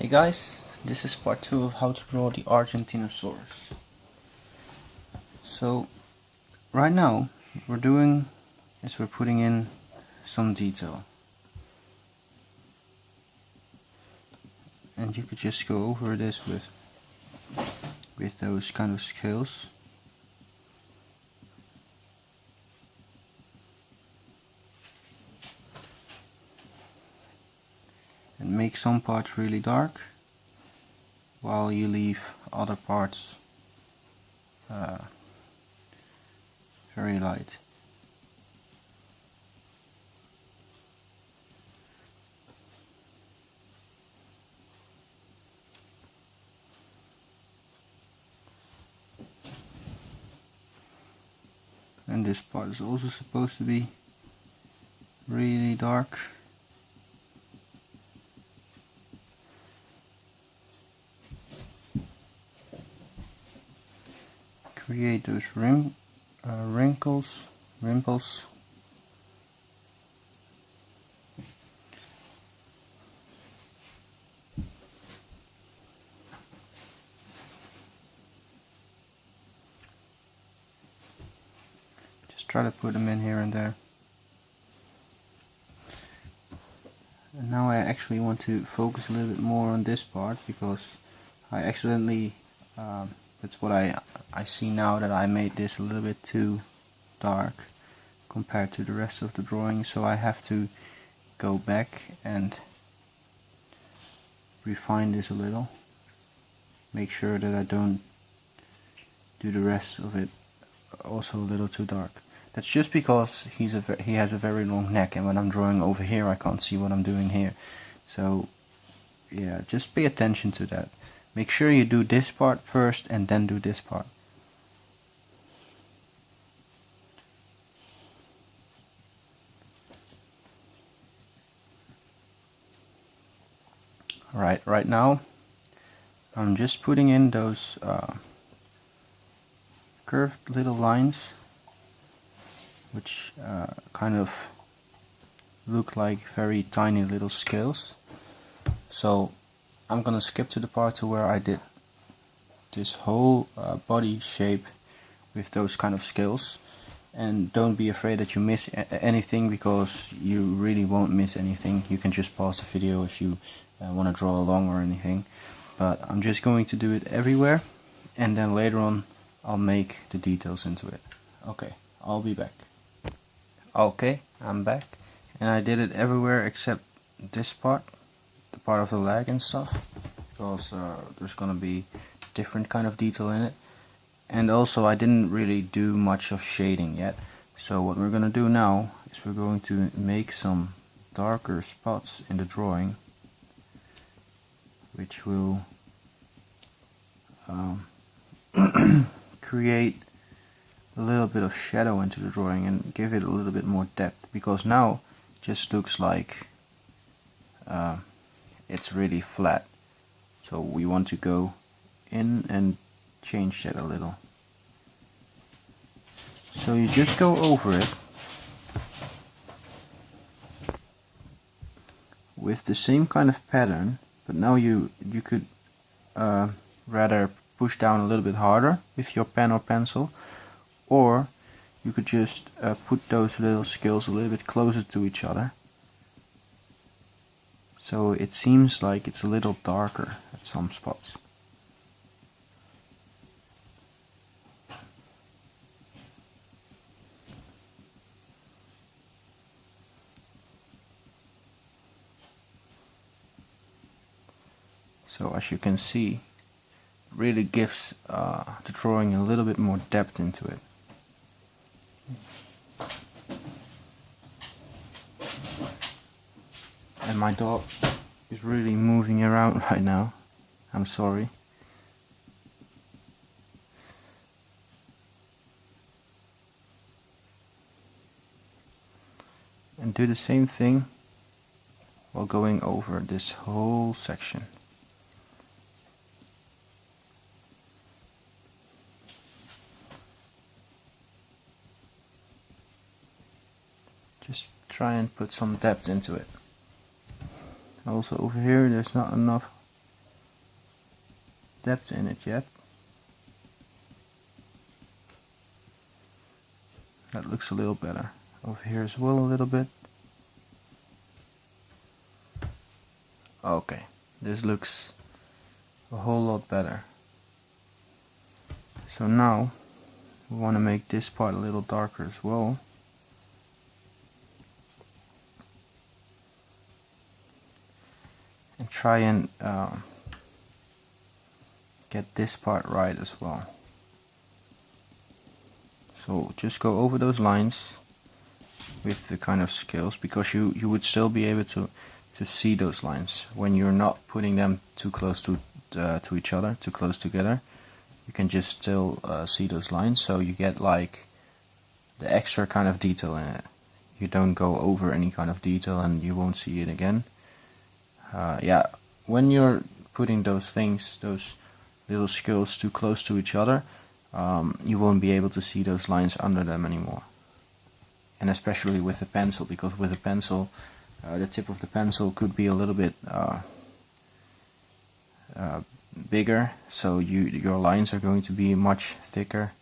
Hey guys, this is part 2 of how to draw the argentinosaurus. So right now we're doing is we're putting in some detail, and you could just go over this with those kind of scales. And make some parts really dark while you leave other parts very light. And this part is also supposed to be really dark. Create those rimples. Just try to put them in here and there. And now I actually want to focus a little bit more on this part, because I accidentally, that's what I see now, that I made this a little bit too dark compared to the rest of the drawing, so I have to go back and refine this a little, make sure that I don't do the rest of it also a little too dark. That's just because he has a very long neck, and when I'm drawing over here I can't see what I'm doing here. So yeah, just pay attention to that. Make sure you do this part first and then do this part. Alright, right now I'm just putting in those curved little lines, which kind of look like very tiny little scales. So I'm gonna skip to the part to where I did this whole body shape with those kind of scales, and don't be afraid that you miss anything, because you really won't miss anything. You can just pause the video if you want to draw along or anything, but I'm just going to do it everywhere, and then later on I'll make the details into it. Okay, I'll be back. Okay, I'm back, and I did it everywhere except this part, the part of the leg and stuff, because there's gonna be different kind of detail in it. And also I didn't really do much of shading yet, so what we're gonna do now is we're going to make some darker spots in the drawing, which will create a little bit of shadow into the drawing and give it a little bit more depth, because now it just looks like it's really flat. So we want to go in and change that a little. So you just go over it with the same kind of pattern, but now you could rather push down a little bit harder with your pen or pencil, or you could just put those little scales a little bit closer to each other, so it seems like it's a little darker at some spots. So as you can see, it really gives the drawing a little bit more depth into it. And my dog is really moving around right now. I'm sorry. And do the same thing while going over this whole section. Just try and put some depth into it. Also over here there's not enough depth in it yet. That looks a little better. Over here as well a little bit. Okay, this looks a whole lot better. So now we want to make this part a little darker as well. And try and get this part right as well. So just go over those lines with the kind of scales, because you would still be able to see those lines when you're not putting them too close to each other, too close together. You can just still see those lines, so you get like the extra kind of detail in it. You don't go over any kind of detail and you won't see it again. Yeah, when you're putting those things, those little scales too close to each other, you won't be able to see those lines under them anymore. And especially with a pencil, because with a pencil, the tip of the pencil could be a little bit bigger, so your lines are going to be much thicker.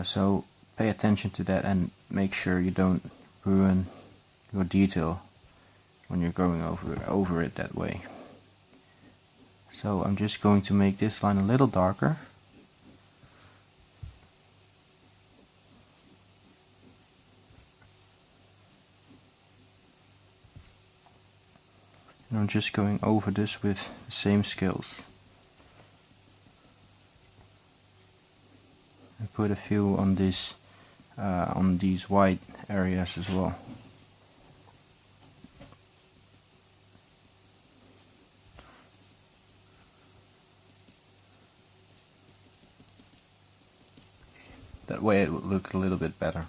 So pay attention to that and make sure you don't ruin your detail when you're going over it that way. So I'm just going to make this line a little darker. And I'm just going over this with the same scales. And put a few on this, on these white areas as well. That way it will look a little bit better.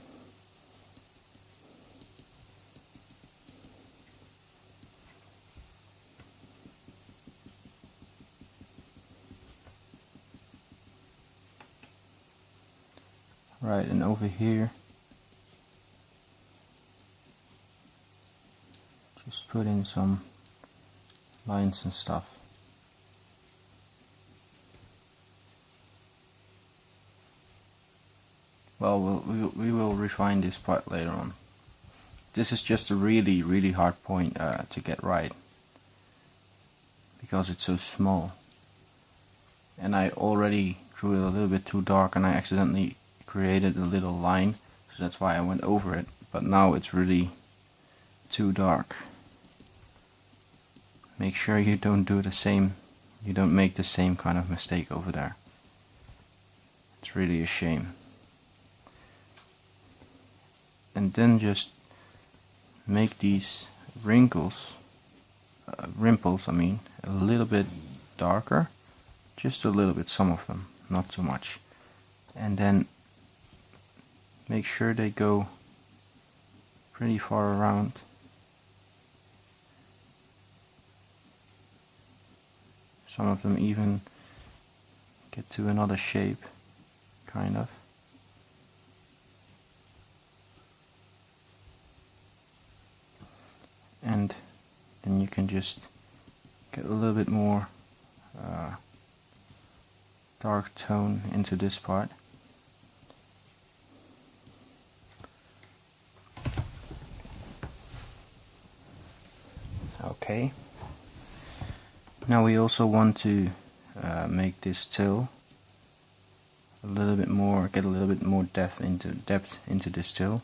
Right, and over here, just put in some lines and stuff. Well, we will refine this part later on. This is just a really hard point to get right, because it's so small. And I already drew it a little bit too dark, and I accidentally created a little line, so that's why I went over it. But now it's really too dark. Make sure you don't do the same, you don't make the same kind of mistake over there. It's really a shame. And then just make these rimples, I mean, a little bit darker, just a little bit, some of them, not too much. And then make sure they go pretty far around. Some of them even get to another shape, kind of. And then you can just get a little bit more dark tone into this part. Okay. Now we also want to make this tail a little bit more, get a little bit more depth into this tail.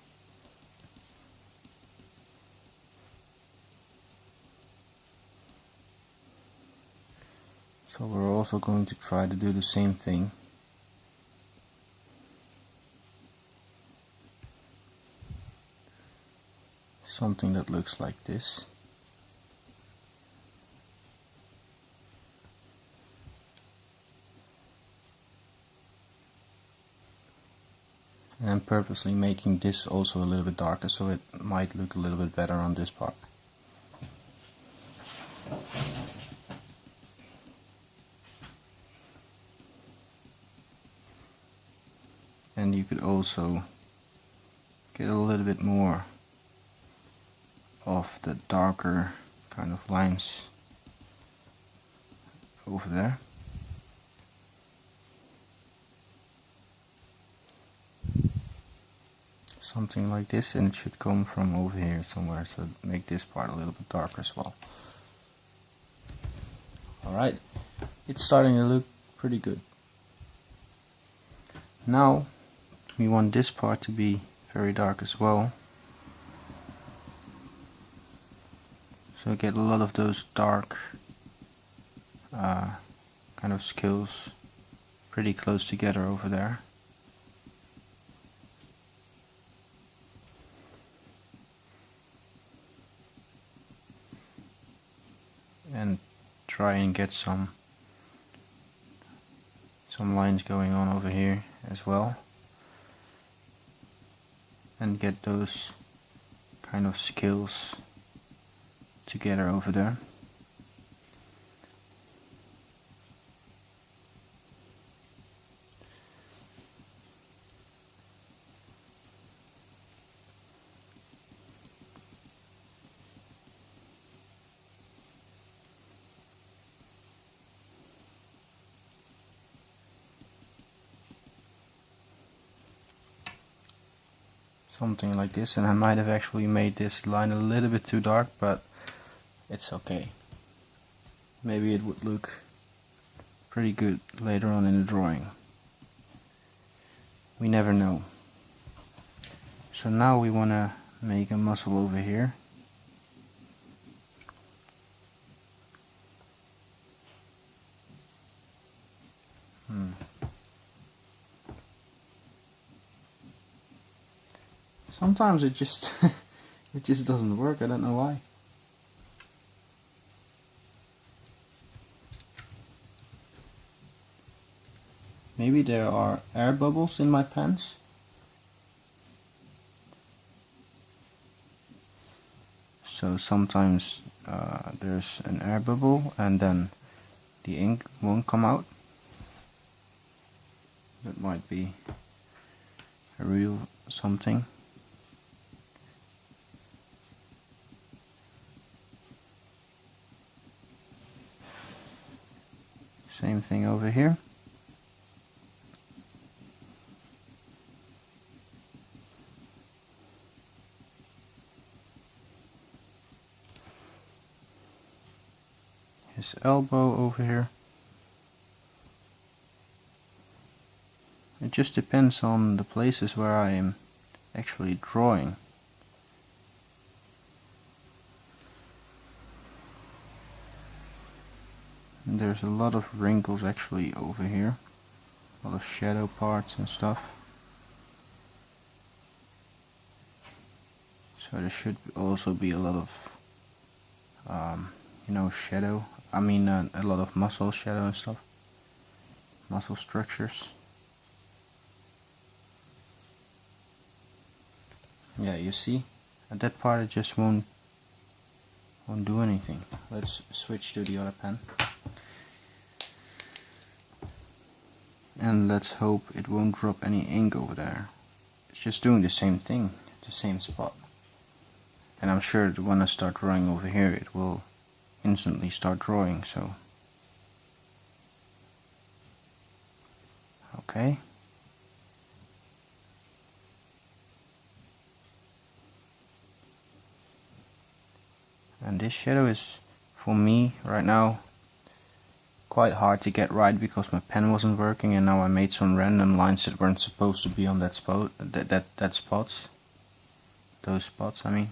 So we're also going to try to do the same thing. Something that looks like this. And I'm purposely making this also a little bit darker, so it might look a little bit better on this part. And you could also get a little bit more of the darker kind of lines over there. something like this, and it should come from over here somewhere, so make this part a little bit darker as well. Alright, it's starting to look pretty good. Now we want this part to be very dark as well, so get a lot of those dark kind of scales pretty close together over there. And try and get some lines going on over here as well, and get those kind of scales together over there. Something like this, and I might have actually made this line a little bit too dark, but it's okay. Maybe it would look pretty good later on in the drawing. We never know. So now we want to make a muscle over here. Sometimes it just it just doesn't work. I don't know why. Maybe there are air bubbles in my pens. So sometimes there's an air bubble and then the ink won't come out. That might be a real something. Same thing over here. His elbow over here. It just depends on the places where I am actually drawing. And there's a lot of wrinkles actually over here, a lot of shadow parts and stuff. So there should also be a lot of, shadow. I mean, a lot of muscle shadow and stuff, muscle structures. Yeah, you see, at that part it just won't do anything. Let's switch to the other pen. And let's hope it won't drop any ink over there. It's just doing the same thing, the same spot. And I'm sure that when I start drawing over here, it will instantly start drawing, so. Okay. And this shadow is, for me, right now, quite hard to get right because my pen wasn't working, and now I made some random lines that weren't supposed to be on that spot. Those spots, I mean.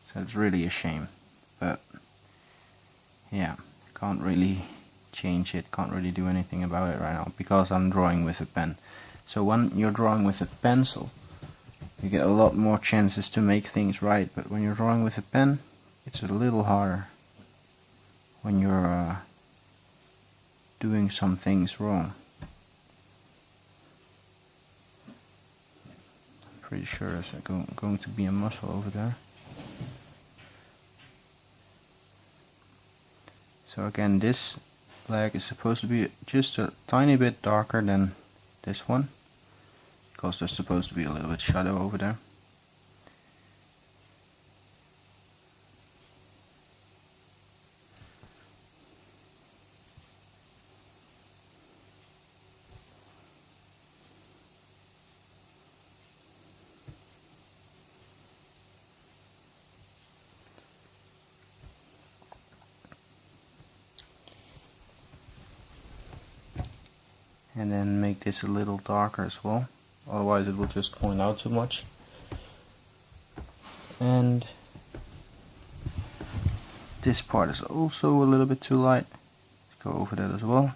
So it's really a shame, but yeah, can't really change it, can't really do anything about it right now because I'm drawing with a pen. So when you're drawing with a pencil, you get a lot more chances to make things right, but when you're drawing with a pen, it's a little harder when you're doing some things wrong. I'm pretty sure there's going to be a muscle over there. So again, this leg is supposed to be just a tiny bit darker than this one, because there's supposed to be a little bit shadow over there. and then make this a little darker as well, otherwise it will just point out too much. And this part is also a little bit too light. Let's go over that as well.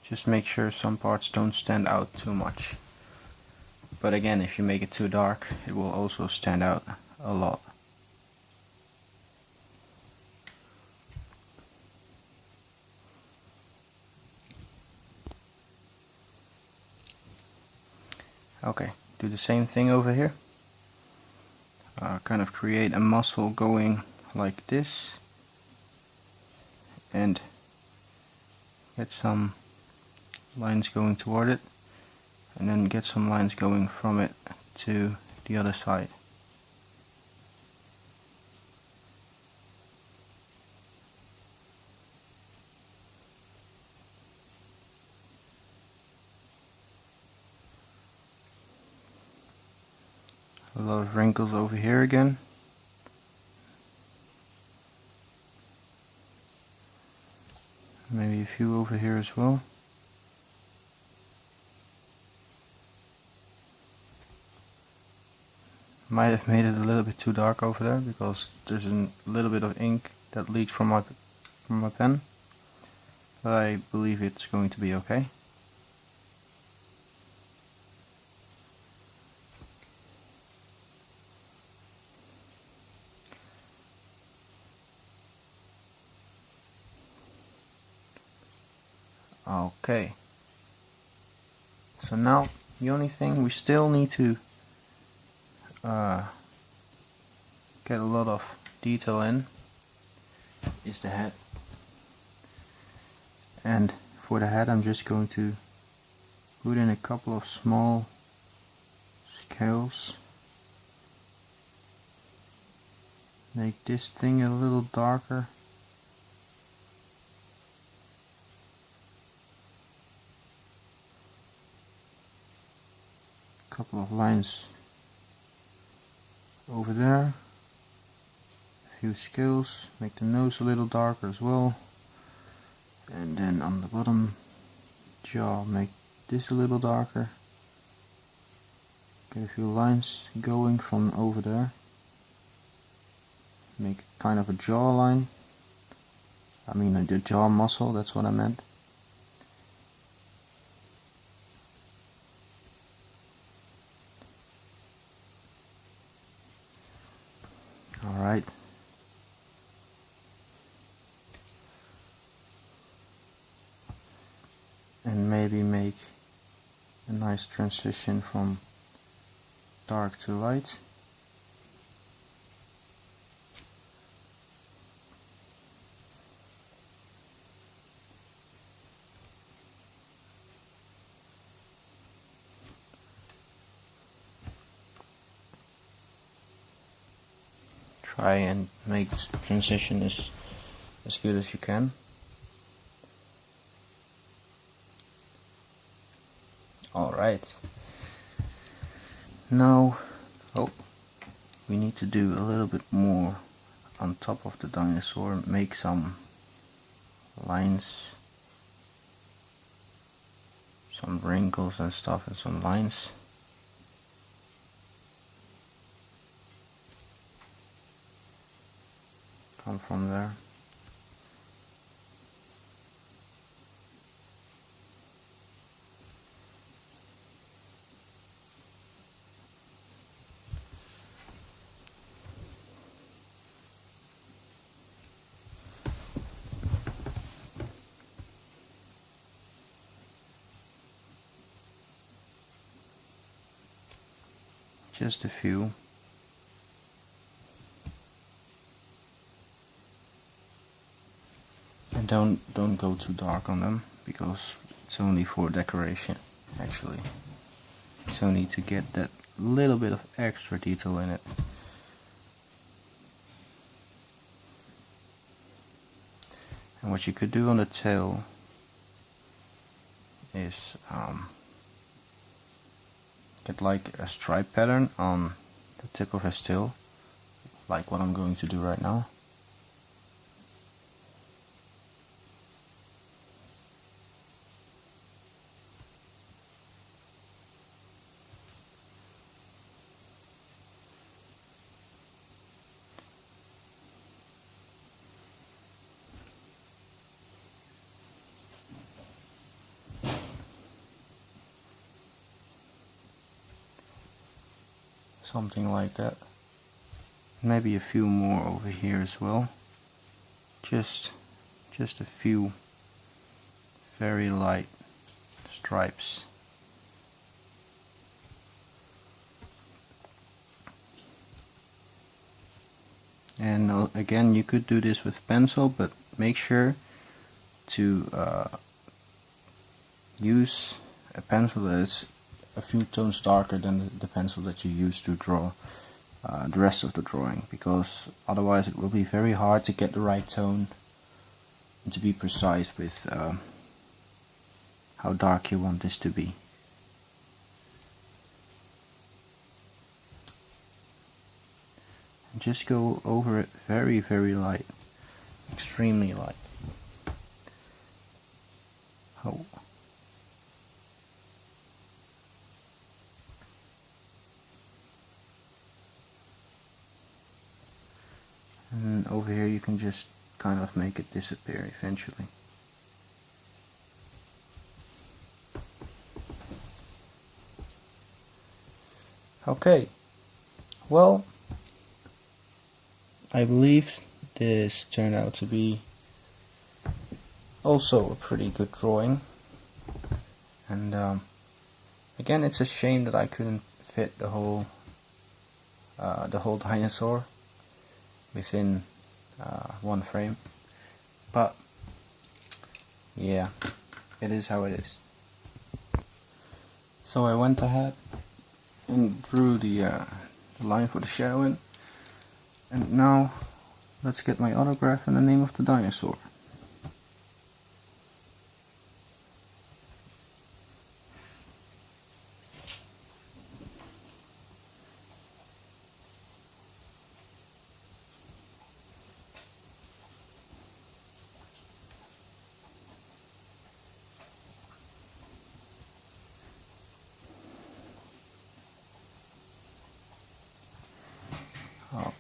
Just make sure some parts don't stand out too much. But again, if you make it too dark, it will also stand out a lot. Okay, do the same thing over here. Kind of create a muscle going like this, and get some lines going toward it, and then get some lines going from it to the other side. A lot of wrinkles over here again. Maybe a few over here as well. Might have made it a little bit too dark over there because there's a little bit of ink that leaked from my pen, but I believe it's going to be okay. Okay, so now the only thing we still need to get a lot of detail in is the head. And for the head I'm just going to put in a couple of small scales. Make this thing a little darker. Couple of lines over there, a few scales, make the nose a little darker as well, and then on the bottom jaw make this a little darker, get a few lines going from over there, make kind of a jaw line, I mean the jaw muscle, that's what I meant. Alright. And maybe make a nice transition from dark to light. Try and make the transition as good as you can. Alright. Now, we need to do a little bit more on top of the dinosaur, make some lines, some wrinkles and stuff, and some lines. Come from there. Just a few. And don't go too dark on them, because it's only for decoration actually. So need to get that little bit of extra detail in it. And what you could do on the tail is get like a stripe pattern on the tip of his tail, like what I'm going to do right now. something like that. Maybe a few more over here as well. Just a few very light stripes. And again, you could do this with pencil, but make sure to use a pencil that is a few tones darker than the pencil that you use to draw the rest of the drawing, because otherwise it will be very hard to get the right tone and to be precise with how dark you want this to be. And just go over it very, very light, extremely light. Oh. And over here you can just kind of make it disappear eventually. Okay, well, I believe this turned out to be also a pretty good drawing. And again, it's a shame that I couldn't fit the whole dinosaur within one frame, but yeah, it is how it is. So I went ahead and drew the line for the shadowing, and now let's get my autograph and the name of the dinosaur.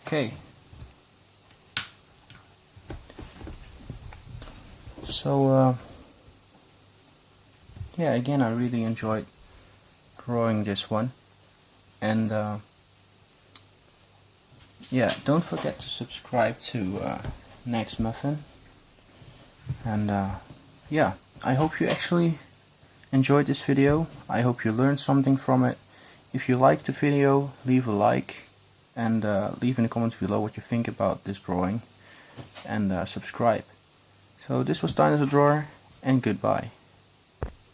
Okay, so yeah, again, I really enjoyed drawing this one, and yeah, don't forget to subscribe to Next Muffin, and yeah, I hope you actually enjoyed this video. I hope you learned something from it. If you liked the video, leave a like, and leave in the comments below what you think about this drawing, and subscribe. So this was Dinosaur Drawer, and goodbye.